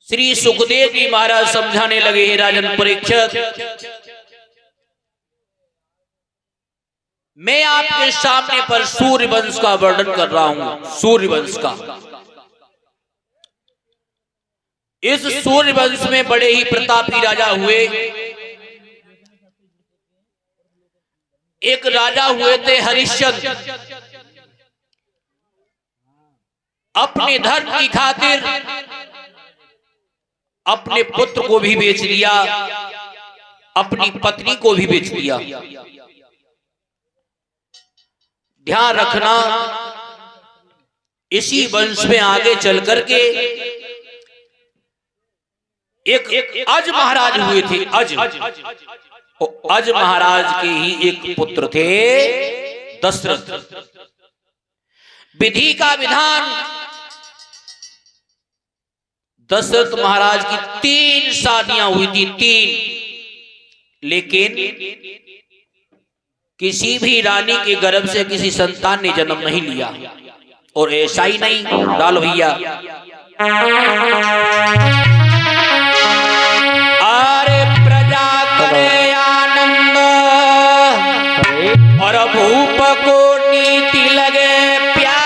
श्री सुखदेव जी महाराज समझाने लगे, हे राजन परीक्षित, मैं आपके सामने पर सूर्यवंश का वर्णन कर रहा हूं। सूर्यवंश का, इस सूर्यवंश में बड़े ही प्रतापी राजा हुए। एक राजा हुए थे हरिश्चंद्र, अपने धर्म की खातिर अपने पुत्र को भी बेच लिया, अपनी पत्नी को भी बेच लिया। ध्यान रखना, इसी वंश में आगे चल करके एक अज महाराज हुए थे। अज महाराज के ही एक पुत्र थे दशरथ। विधि का विधान, दशरथ महाराज की 3 शादियां हुई थी, 3। लेकिन किसी भी रानी के गर्भ से किसी संतान ने जन्म नहीं लिया। और ऐसा ही नहीं, डालो भैया, अरे प्रजा करे आनंद और भूप को नीति लगे प्यारी।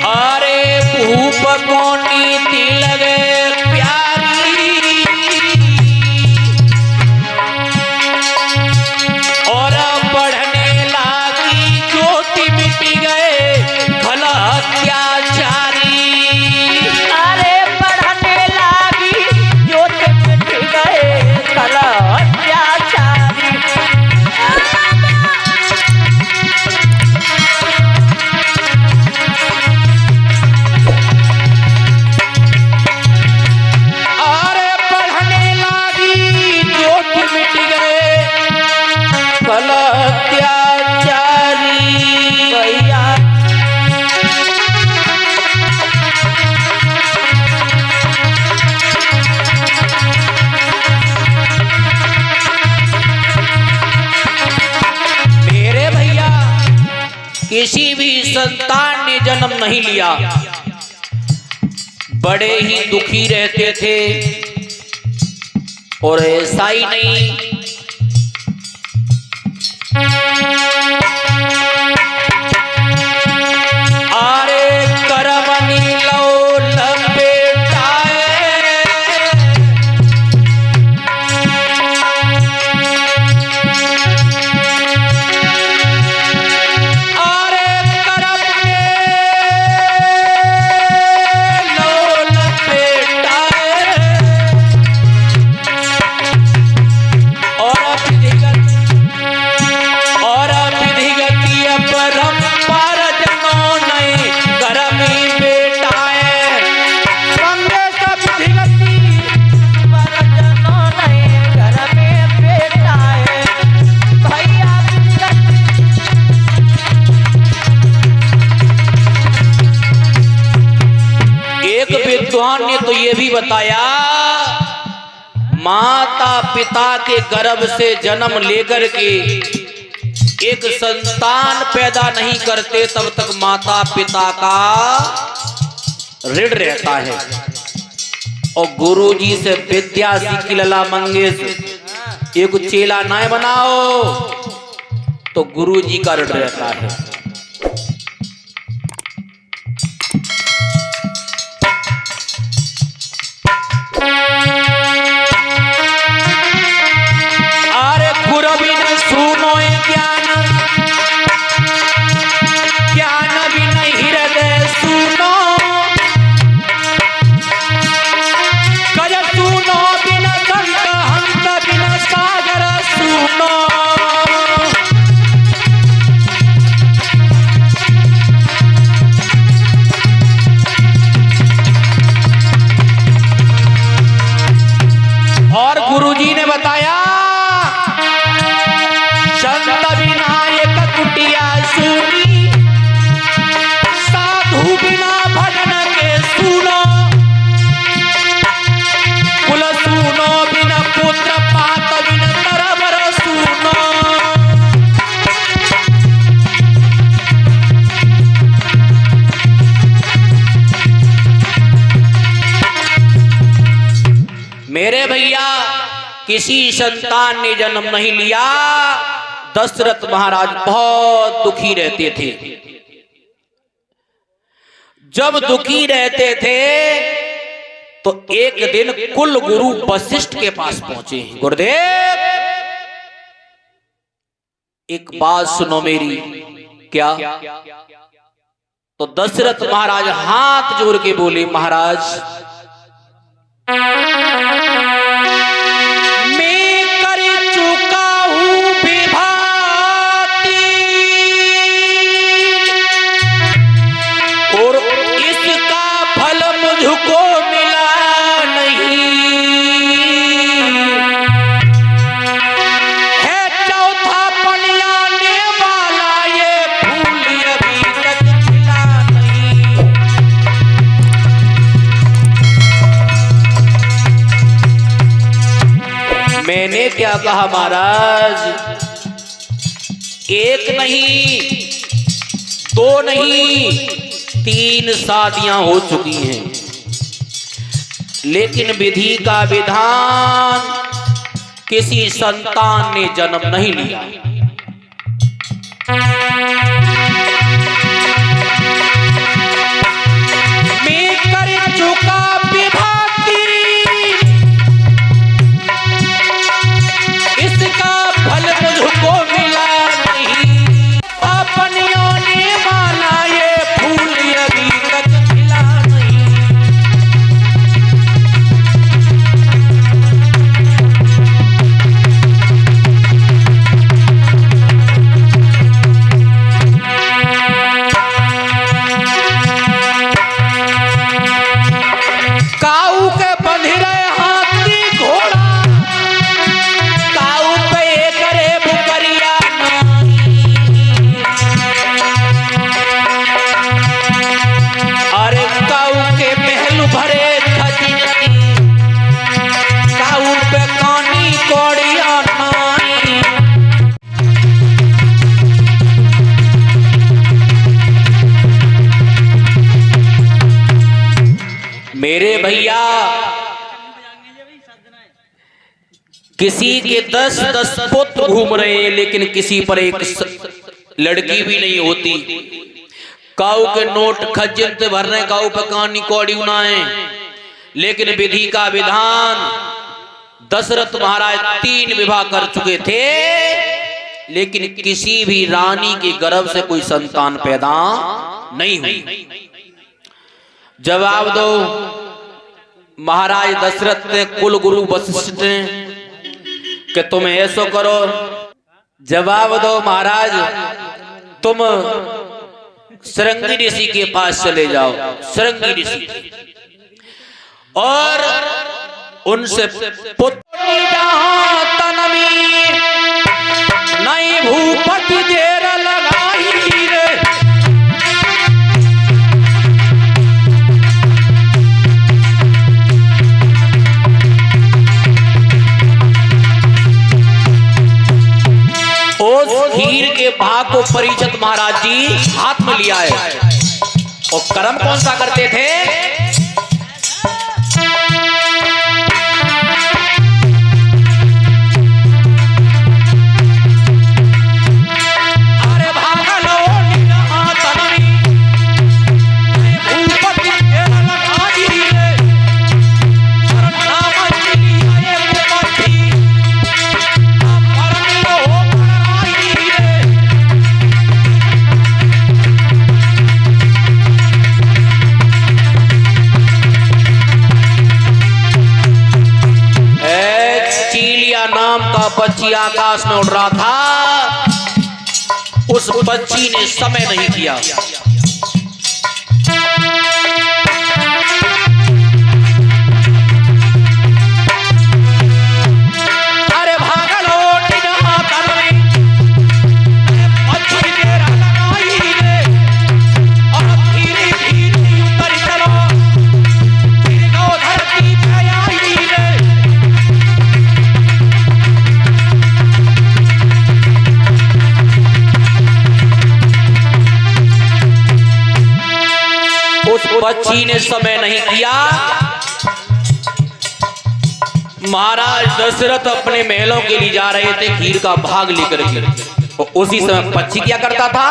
अरे भूप को नीति लगे किसी भी संतान ने जन्म नहीं लिया, बड़े ही दुखी रहते थे। और ऐसा ही नहीं, अरे करमनी लो लपेटाए, विद्वान ने तो ये भी बताया, माता पिता के गर्भ से जन्म लेकर के एक संतान पैदा नहीं करते तब तक माता पिता का ऋण रहता है। और गुरु जी से विद्या सीखी लला मंगेश, एक चेला ना बनाओ तो गुरु जी का ऋण रहता है। मेरे भैया किसी संतान ने जन्म नहीं लिया। दशरथ महाराज बहुत दुखी रहते थे। जब दुखी रहते थे तो एक दिन कुल गुरु वशिष्ठ के पास पहुंचे। गुरुदेव एक बात सुनो मेरी। क्या? तो दशरथ महाराज हाथ जोड़ के बोले, महाराज मैं कर चुका हूं विभाति और इसका फल मुझको मिला नहीं है। चौथा पनियाने वाला ये फूल अभी तक खिला नहीं। मैंने क्या कहा महाराज? एक नहीं, दो नहीं, 3 शादियां हो चुकी हैं, लेकिन विधि का विधान किसी संतान ने जन्म नहीं लिया। मैं कर चुका विभाति इसका फल मुझको मिला नहीं। अपने आने वाला ये फूल अभी तक खिला नहीं। काऊ के बंध रहे हाथी घोड़ा, काऊ पे करे बुकरिया अरे काऊ के महल भरे खजाने, काऊ पे कानी कौड़िया नाई। मेरे भैया किसी के 10-10 पुत्र घूम रहे हैं, लेकिन किसी पर एक लड़की भी नहीं होती। काऊ के नोट खजाने भर रहे, काऊ पे कानी कौड़ी उनाए, लेकिन विधि का विधान दशरथ महाराज 3 विवाह कर चुके थे, लेकिन किसी भी रानी के गर्भ से कोई संतान पैदा नहीं हुई। जवाब दो। महाराज दशरथ ने कुल गुरु वशिष्ठ ने कि तुम ऐसो करो। जवाब दो महाराज, तुम सरंगी ऋषि के पास चले जाओ, सरंगी ऋषि, और उनसे पुत्र जहां तनवी नहीं भूपति देर लगाई रे। उस हीर के भाग को परीक्षित महाराज जी हाथ में लिया है। और कर्म कौन सा करते थे? अरे भागलो निगाह तनवी भूपति देर लगाई रे। और नाम लिया ये भूपति नाम का पक्षी आकाश में उड़ रहा था। उस पक्षी ने समय नहीं किया। अरे भागलो निगाह तनवी पक्षी तेरा लगाई रे। और धीरे धीरे उतर चलो, फिर गो धरती पे आई रे। उस पक्षी ने समय नहीं किया। महाराज दशरथ अपने महलों के लिए जा रहे थे खीर का भाग लेकर के, और उसी समय पक्षी क्या करता था?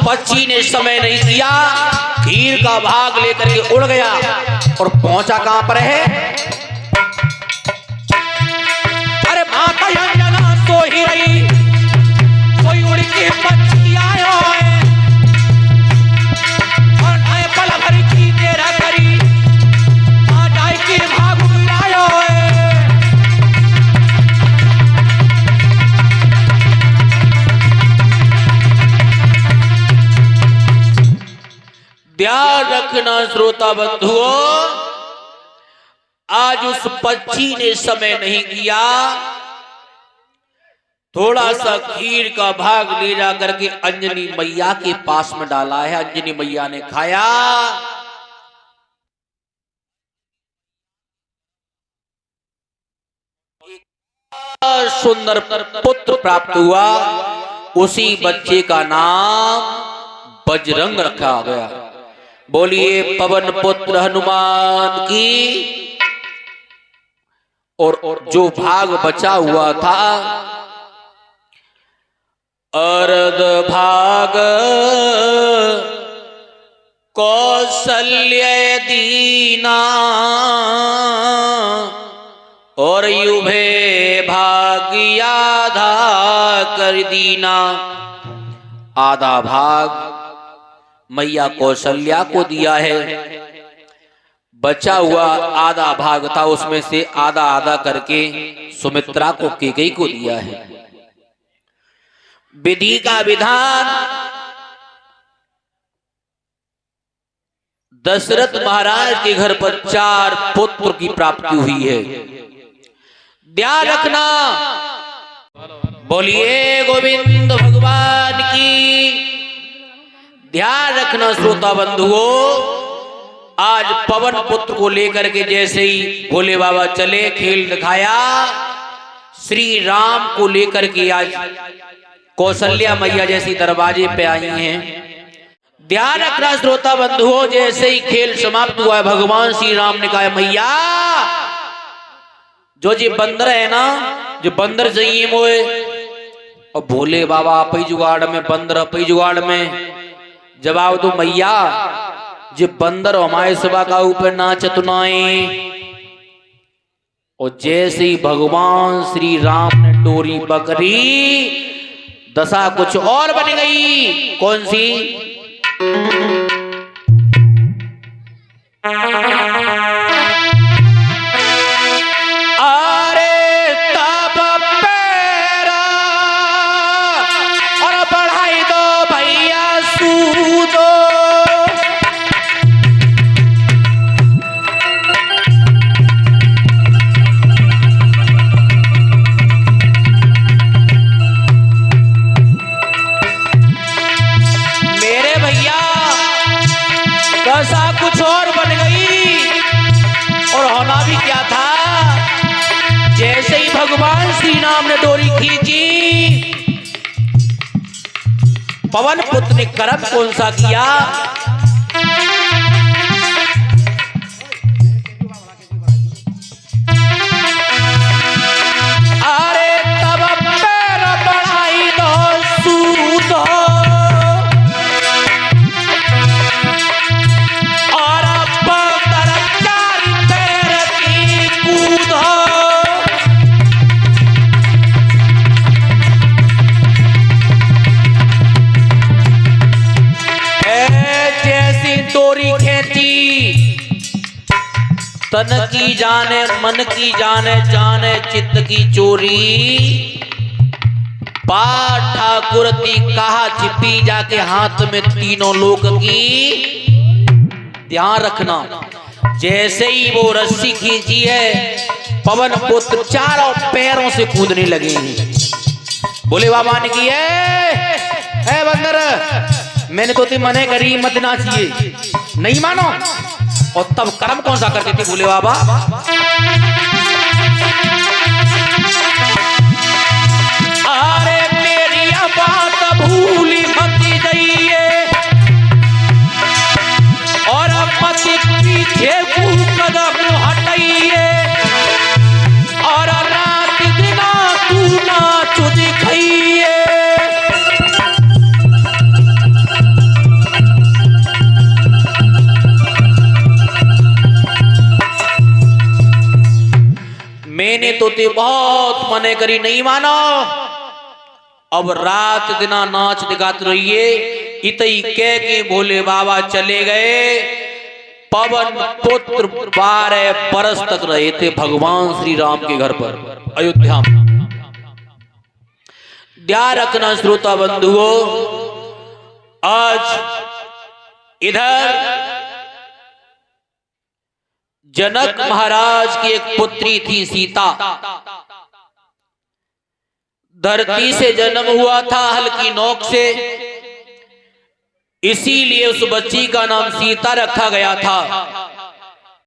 पक्षी ने समय नहीं किया, खीर का भाग लेकर के उड़ गया और पहुंचा कहां पर है? अरे माता अंजना सो ही रही, कोई उड़ के पक्षी आयो है और नए पल भर की तेरा करी माता के भाग उड़ायो है। ध्यान रखना श्रोता बंधुओं, आज उस पक्षी ने समय नहीं किया, थोड़ा सा खीर का भाग ले जा करके अंजनी मैया के पास में डाला है। अंजनी मैया ने खाया, एक सुंदर पुत्र प्राप्त हुआ। उसी बच्चे का नाम बजरंग रखा गया। बोलिए पवन पुत्र हनुमान की। और जो भाग बचा हुआ था, अर्ध भाग कौशल्य दीना और युभे भाग्य आधा कर दीना। आधा भाग मैया कौशल्या को दिया है, बचा हुआ आधा भाग था उसमें से आधा आधा करके सुमित्रा को कैकेयी को दिया है। विधि का विधान, दशरथ महाराज के घर पर 4 पुत्र की प्राप्ति हुई है। ध्यान रखना। बोलिए गोविंद भगवान की। ध्यान रखना श्रोता बंधुओं, आज पवन पुत्र को लेकर के जैसे ही भोले बाबा चले, खेल दिखाया, श्री राम को लेकर के आज कौशल्या मैया जैसी दरवाजे पे आई हैं। ध्यान रखना श्रोता बंधुओं, जैसे ही खेल समाप्त हुआ है, भगवान श्री राम ने कहा मैया, जो जी बंदर है ना, जो बंदर चाहिए मोए। और भोले बाबा आप ही जुगाड़ में, बंदर आप ही जुगाड़ में। जवाब दो मैया, जे बंदर हमारे सभा का ऊपर नाच तुनाए। और जैसे ही भगवान श्री राम ने डोरी पकड़ी, दशा कुछ और बन गई। कौन सी? अरे तब पैरा और बढ़ाई दो भैया सूदो। मेरे भैया दशा कुछ और बन गई, और होना भी क्या था। जैसे ही भगवान श्री राम ने डोरी खींची, पवन पुत्र ने कर्म कौन सा किया? अरे तब पैर बढ़ाई दो सूदो, और बंदर 4 पैर की कूदो। जैसी डोरी खेची, तन की जाने मन की जाने, जाने चित्त की चोरी। पा ठाकुर ती कहा छिपी जाके हाथ में तीनों लोक की। ध्यान रखना। जैसे ही वो रस्सी खींची है, पवन पुत्र चारों पैरों से कूदने लगे हैं। बोले बाबा ने की है बंदर, मैंने तो तुम्हें मने करी मत नाचिए, नहीं मानो। और तब कर्म कौन सा करते थे बोले बाबा? अरे मेरी बात भूली मत जाइए और मत पीछे कदम हटाइए, और रात दिना तू नाच दिखाइए। मैंने तो ते बहुत मने करी, नहीं मानो। अब रात दिना नाच दिखाते रहिए। इतई कह के भोले बाबा चले गए। पवन पुत्र 12 बरस तक रहे थे भगवान श्री राम के घर पर अयोध्या में। ध्यान रखना श्रोता बंधुओं, आज इधर जनक महाराज की एक पुत्री थी सीता। धरती से जन्म हुआ था हल्की नोक से, इसीलिए उस बच्ची का नाम सीता रखा गया था।